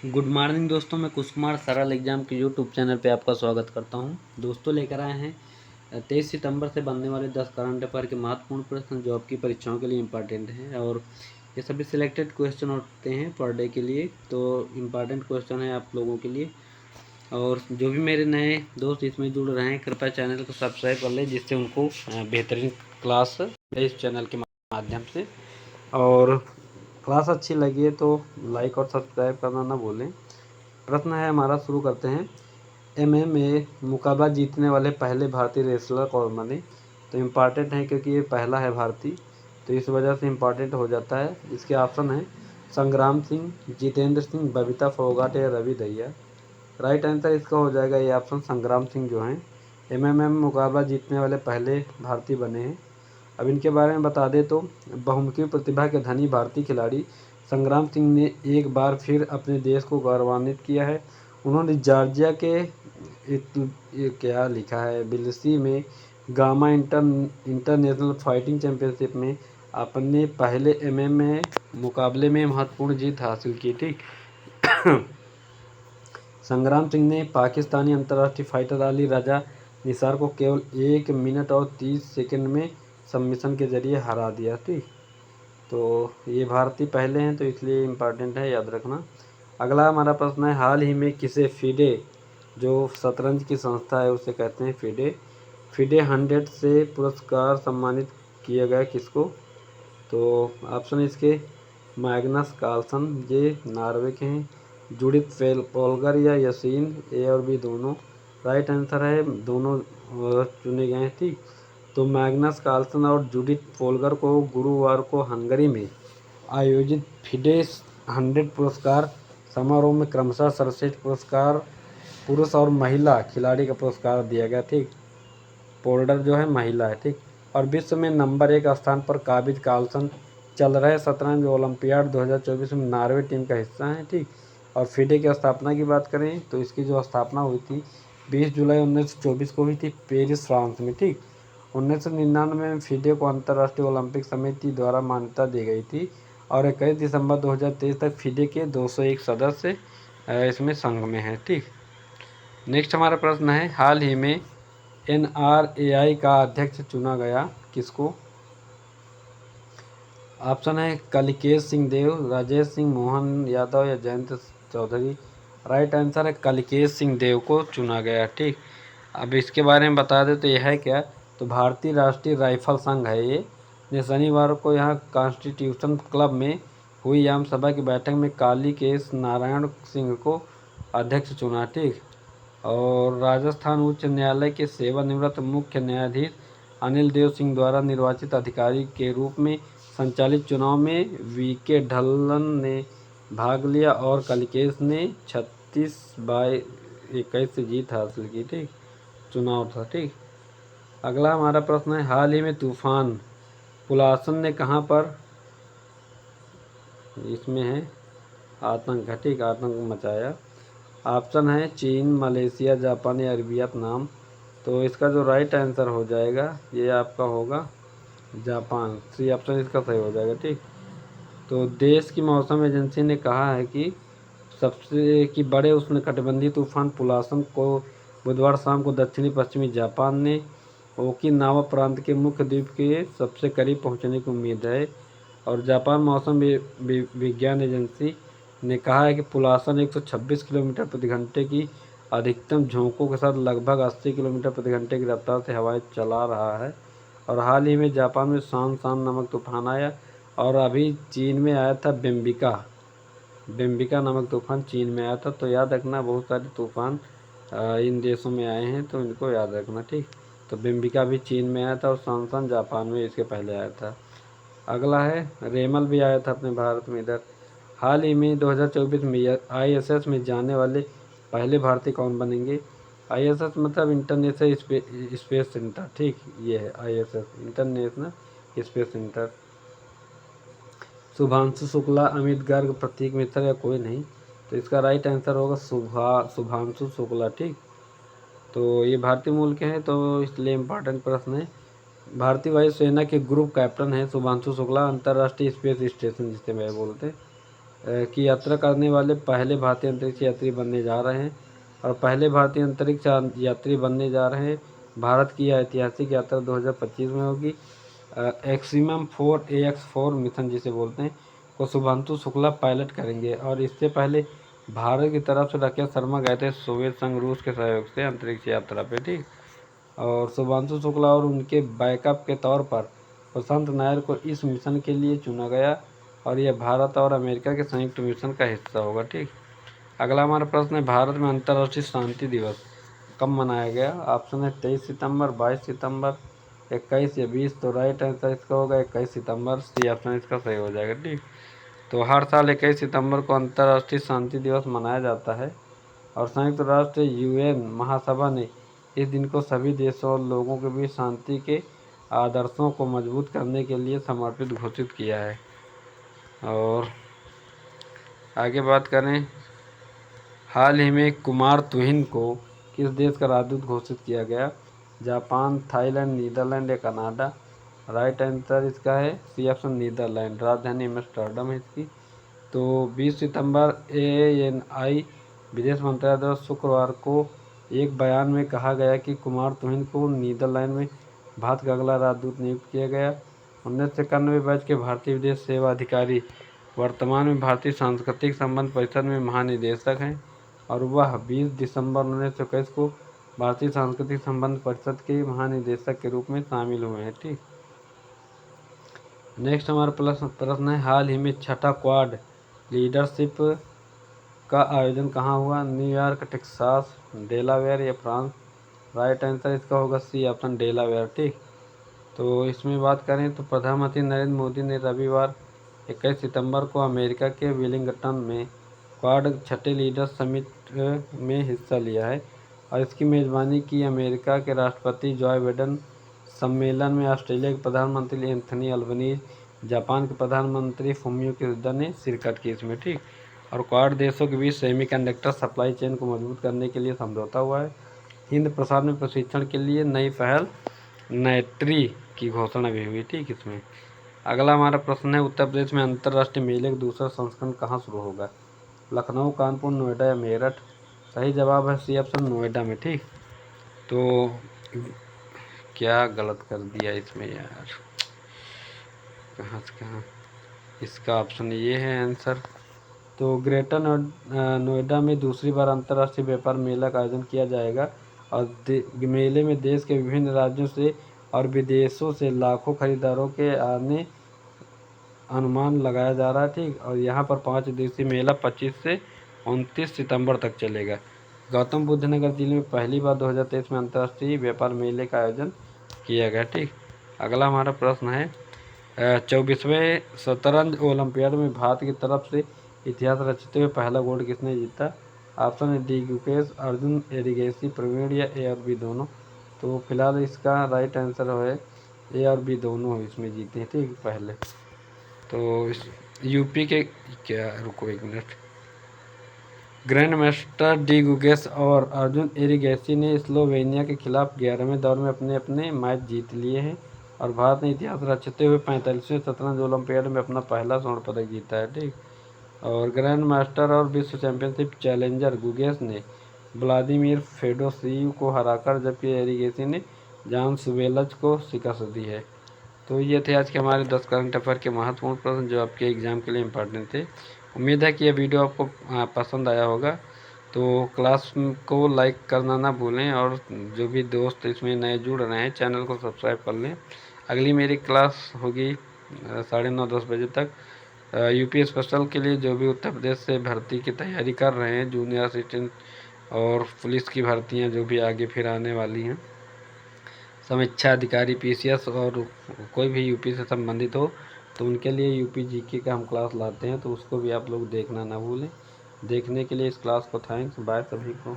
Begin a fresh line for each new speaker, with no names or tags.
Good morning दोस्तों, मैं कुश कुमार सरल एग्जाम के यूट्यूब चैनल पे आपका स्वागत करता हूं। दोस्तों लेकर आए हैं 23 सितंबर से बनने वाले 10 करंट अफेयर के महत्वपूर्ण प्रश्न जो आपकी परीक्षाओं के लिए इम्पॉर्टेंट हैं और ये सभी सिलेक्टेड क्वेश्चन होते हैं पर डे के लिए, तो इम्पॉर्टेंट क्वेश्चन है आप लोगों के लिए। और जो भी मेरे नए दोस्त इसमें जुड़ रहे हैं कृपया चैनल को सब्सक्राइब कर लें, जिससे उनको बेहतरीन क्लास इस चैनल के माध्यम से। और क्लास अच्छी लगी है तो लाइक और सब्सक्राइब करना ना भूलें। प्रश्न है हमारा, शुरू करते हैं। MMA मुकाबला जीतने वाले पहले भारतीय रेसलर कौन बने? तो इम्पॉर्टेंट है क्योंकि ये पहला है भारतीय, तो इस वजह से इम्पॉर्टेंट हो जाता है। इसके ऑप्शन है संग्राम सिंह, जितेंद्र सिंह, बबीता फोगाट या रवि दहिया। राइट आंसर इसका हो जाएगा ये ऑप्शन संग्राम सिंह, जो हैं MMA मुकाबला जीतने वाले पहले भारतीय बने हैं। अब इनके बारे में बता दें तो बहुमुखी प्रतिभा के धनी भारतीय खिलाड़ी संग्राम सिंह ने एक बार फिर अपने देश को गौरवान्वित किया है। उन्होंने जॉर्जिया के ये क्या लिखा है बिलसी में गामा इंटरनेशनल फाइटिंग चैंपियनशिप में अपने पहले MMA मुकाबले में महत्वपूर्ण जीत हासिल की थी। संग्राम सिंह ने पाकिस्तानी अंतर्राष्ट्रीय फाइटर अली रजा निसार को केवल 1 मिनट और 30 सेकंड में सबमिशन के जरिए हरा दिया थी। तो ये भारतीय पहले हैं, तो इसलिए इम्पॉर्टेंट है, याद रखना। अगला हमारा प्रश्न है, हाल ही में किसे फिडे, जो शतरंज की संस्था है उसे कहते हैं फिडे 100 से पुरस्कार सम्मानित किया गया किसको? तो ऑप्शन इसके मैग्नस कार्लसन, ये नॉर्वे के हैं, जूडिथ पोलगर या यसीन, ए और बी दोनों। राइट आंसर है दोनों चुने गए हैं, ठीक। तो मैग्नस कार्लसन और जूडिथ पोलगर को गुरुवार को हंगरी में आयोजित फिडे 100 पुरस्कार समारोह में क्रमशः सर्वश्रेष्ठ पुरस्कार पुरुष और महिला खिलाड़ी का पुरस्कार दिया गया, ठीक। पोल्डर जो है महिला है, ठीक। और विश्व में नंबर 1 स्थान पर काबिज कार्लसन चल रहे शतरंज ओलंपियाड 2024 में नॉर्वे टीम का हिस्सा है, ठीक। और फिडे की स्थापना की बात करें तो इसकी जो स्थापना हुई थी 20 जुलाई 1924 को हुई थी पेरिस, फ्रांस में, ठीक। 1999 में फिडे को अंतर्राष्ट्रीय ओलंपिक समिति द्वारा मान्यता दी गई थी और 21 दिसंबर 2023 तक फिडे के 201 सदस्य इसमें संघ में हैं, ठीक। नेक्स्ट हमारा प्रश्न है, हाल ही में NRAI का अध्यक्ष चुना गया किसको? ऑप्शन है कलिकेश सिंह देव, राजेश सिंह, मोहन यादव या जयंत चौधरी। राइट आंसर है कलिकेश सिंह देव को चुना गया, ठीक। अब इसके बारे में बता दें तो यह है क्या, तो भारतीय राष्ट्रीय राइफल संघ है ये, ने शनिवार को यहाँ कॉन्स्टिट्यूशन क्लब में हुई आम सभा की बैठक में कालीकेश नारायण सिंह को अध्यक्ष चुना, ठीक। और राजस्थान उच्च न्यायालय के सेवानिवृत्त मुख्य न्यायाधीश अनिल देव सिंह द्वारा निर्वाचित अधिकारी के रूप में संचालित चुनाव में VK ढल्लन ने भाग लिया और कलिकेश ने 36/21 से जीत हासिल की, ठीक। चुनाव था, ठीक। अगला हमारा प्रश्न है, हाल ही में तूफान पुलासन ने कहाँ पर इसमें है आतंक, ठीक, आतंक मचाया। ऑप्शन है चीन, मलेशिया, जापान या वियतनाम। तो इसका जो राइट आंसर हो जाएगा ये आपका होगा जापान, सी ऑप्शन इसका सही हो जाएगा, ठीक। तो देश की मौसम एजेंसी ने कहा है कि बड़े उष्णकटिबंधीय तूफान पुलासन को बुधवार शाम को दक्षिणी पश्चिमी जापान ने ओकिनावा प्रांत के मुख्य द्वीप के सबसे करीब पहुंचने की उम्मीद है। और जापान मौसम विज्ञान एजेंसी ने कहा है कि पुलासन 126 किलोमीटर प्रति घंटे की अधिकतम झोंकों के साथ लगभग 80 किलोमीटर प्रति घंटे की रफ्तार से हवाएं चला रहा है। और हाल ही में जापान में शान नामक तूफान आया और अभी चीन में आया था बेम्बिका नामक तूफान चीन में आया था। तो याद रखना, बहुत सारे तूफान इन देशों में आए हैं, तो इनको याद रखना, ठीक। तो बेम्बिका भी चीन में आया था और शान जापान में इसके पहले आया था। अगला है रेमल भी आया था अपने भारत में इधर। हाल ही में 2024 में ISS में जाने वाले पहले भारतीय कौन बनेंगे? ISS मतलब इंटरनेशनल स्पेस सेंटर, ठीक, ये है ISS international space centre. Shubhanshu Shukla, Amit Garg, Prateek Mishra या कोई नहीं। तो इसका राइट आंसर होगा शुभांशु शुक्ला, ठीक। तो ये भारतीय मूल के हैं, तो इसलिए इम्पोर्टेंट प्रश्न है। भारतीय वायुसेना के ग्रुप कैप्टन हैं शुभांशु शुक्ला, अंतर्राष्ट्रीय स्पेस स्टेशन जिसे मैं बोलते हैं। की यात्रा करने वाले पहले भारतीय अंतरिक्ष यात्री बनने जा रहे हैं। और पहले भारतीय अंतरिक्ष यात्री बनने जा रहे हैं। भारत की ऐतिहासिक यात्रा 2025 में होगी। एक्सिमम 4 AX4 मिशन जिसे बोलते हैं को शुभांशु शुक्ला पायलट करेंगे। और इससे पहले भारत की तरफ से राकेश शर्मा गए थे सोवियत संघ रूस के सहयोग से अंतरिक्ष यात्रा पे, ठीक। और शुभांशु शुक्ला और उनके बैकअप के तौर पर प्रशांत नायर को इस मिशन के लिए चुना गया और यह भारत और अमेरिका के संयुक्त मिशन का हिस्सा होगा, ठीक। अगला हमारा प्रश्न है, भारत में अंतर्राष्ट्रीय शांति दिवस कब मनाया गया? ऑप्शन है 23 सितंबर, 22 सितंबर, 21 या 20। तो राइट आंसर इसका होगा 21 सितंबर। सी ऑप्शन इसका सही हो जाएगा, ठीक। तो हर साल 21 सितंबर को अंतर्राष्ट्रीय शांति दिवस मनाया जाता है और संयुक्त राष्ट्र UN महासभा ने इस दिन को सभी देशों और लोगों के बीच शांति के आदर्शों को मजबूत करने के लिए समर्पित घोषित किया है। और आगे बात करें, हाल ही में कुमार तुहिन को किस देश का राजदूत घोषित किया गया? जापान, थाईलैंड, नीदरलैंड या कनाडा? राइट आंसर इसका है सी ऑप्शन नीदरलैंड। राजधानी एम्स्टर्डम है इसकी। तो 20 सितंबर ANI विदेश मंत्रालय द्वारा शुक्रवार को एक बयान में कहा गया कि कुमार तुहिन को नीदरलैंड में भारत का अगला राजदूत नियुक्त किया गया। 1991 बैच के भारतीय विदेश सेवा अधिकारी वर्तमान में भारतीय सांस्कृतिक संबंध परिषद में महानिदेशक हैं और वह 20 दिसंबर 1921 को भारतीय सांस्कृतिक संबंध परिषद के महानिदेशक के रूप में शामिल हुए हैं, ठीक। नेक्स्ट हमारा प्रश्न है, हाल ही में छठा क्वाड लीडरशिप का आयोजन कहाँ हुआ? न्यूयॉर्क, टेक्सास, डेलावेयर या फ्रांस? राइट आंसर इसका होगा सी ऑप्शन डेलावेयर, ठीक। तो इसमें बात करें तो प्रधानमंत्री नरेंद्र मोदी ने रविवार 21 सितंबर को अमेरिका के विलिंगटन में क्वाड छठे लीडर समिट में हिस्सा लिया है और इसकी मेज़बानी की अमेरिका के राष्ट्रपति जॉय बाइडेन। सम्मेलन में ऑस्ट्रेलिया के प्रधानमंत्री एंथनी अल्बनीज, जापान के प्रधानमंत्री फुमियो किशिदा ने शिरकत की इसमें, ठीक। और क्वाड देशों के बीच सेमीकंडक्टर सप्लाई चेन को मजबूत करने के लिए समझौता हुआ है। हिंद प्रशांत में प्रशिक्षण के लिए नई पहल नेट्री की घोषणा भी हुई, ठीक। इसमें अगला हमारा प्रश्न है, उत्तर प्रदेश में अंतर्राष्ट्रीय मेले का दूसरा संस्करण कहाँ शुरू होगा? लखनऊ, कानपुर, नोएडा या मेरठ? सही जवाब है सी ऑप्शन नोएडा में, ठीक। तो क्या गलत कर दिया इसमें यार, कहाँ से कहाँ, इसका ऑप्शन ये है आंसर। तो ग्रेटर नोएडा में दूसरी बार अंतर्राष्ट्रीय व्यापार मेला का आयोजन किया जाएगा और मेले में देश के विभिन्न राज्यों से और विदेशों से लाखों खरीदारों के आने अनुमान लगाया जा रहा है, ठीक। और यहाँ पर 5 दिवसीय मेला 25 से 29 सितंबर तक चलेगा। गौतम बुद्ध नगर जिले में पहली बार 2023 में अंतर्राष्ट्रीय व्यापार मेले का आयोजन किया गया, ठीक। अगला हमारा प्रश्न है, 24वें शतरंज ओलंपियाड में भारत की तरफ से इतिहास रचते हुए पहला गोल्ड किसने जीता? ऑप्शन है डी गुकेश, अर्जुन एरिगेसी, प्रवीण या ए और बी दोनों। तो फिलहाल इसका राइट आंसर है ए और बी दोनों इसमें जीते हैं, ठीक पहले। तो इस यूपी के क्या, रुको एक minute, grand master D Gukesh और अर्जुन एरिगेसी ने स्लोवेनिया के खिलाफ 11वें दौर में अपने अपने मैच जीत लिए हैं और भारत ने इतिहास रचते हुए 45वें शतरंज ओलंपियाड में अपना पहला स्वर्ण पदक जीता है, ठीक। और ग्रैंड मास्टर और विश्व चैंपियनशिप चैलेंजर गुकेश ने व्लादिमीर फेडोसीव को हराकर, जबकि एरिगेसी ने जॉन सुवेलज को शिकस्त दी है। तो ये थे आज के हमारे 10 करंट अफेयर के महत्वपूर्ण प्रश्न जो आपके एग्ज़ाम के लिए इम्पोर्टेंट थे। उम्मीद है कि यह वीडियो आपको पसंद आया होगा। तो क्लास को लाइक करना ना भूलें और जो भी दोस्त इसमें नए जुड़ रहे हैं चैनल को सब्सक्राइब कर लें। अगली मेरी क्लास होगी 9:30-10 बजे तक यूपी स्पेशल के लिए, जो भी उत्तर प्रदेश से भर्ती की तैयारी कर रहे हैं, जूनियर असिस्टेंट और पुलिस की भर्तियां जो भी आगे फिर आने वाली हैं, समीक्षा अधिकारी PCS और कोई भी यूपी से संबंधित हो तो उनके लिए यूपी जीके का हम क्लास लाते हैं, तो उसको भी आप लोग देखना ना भूलें। देखने के लिए इस क्लास को थैंक्स, बाय सभी को।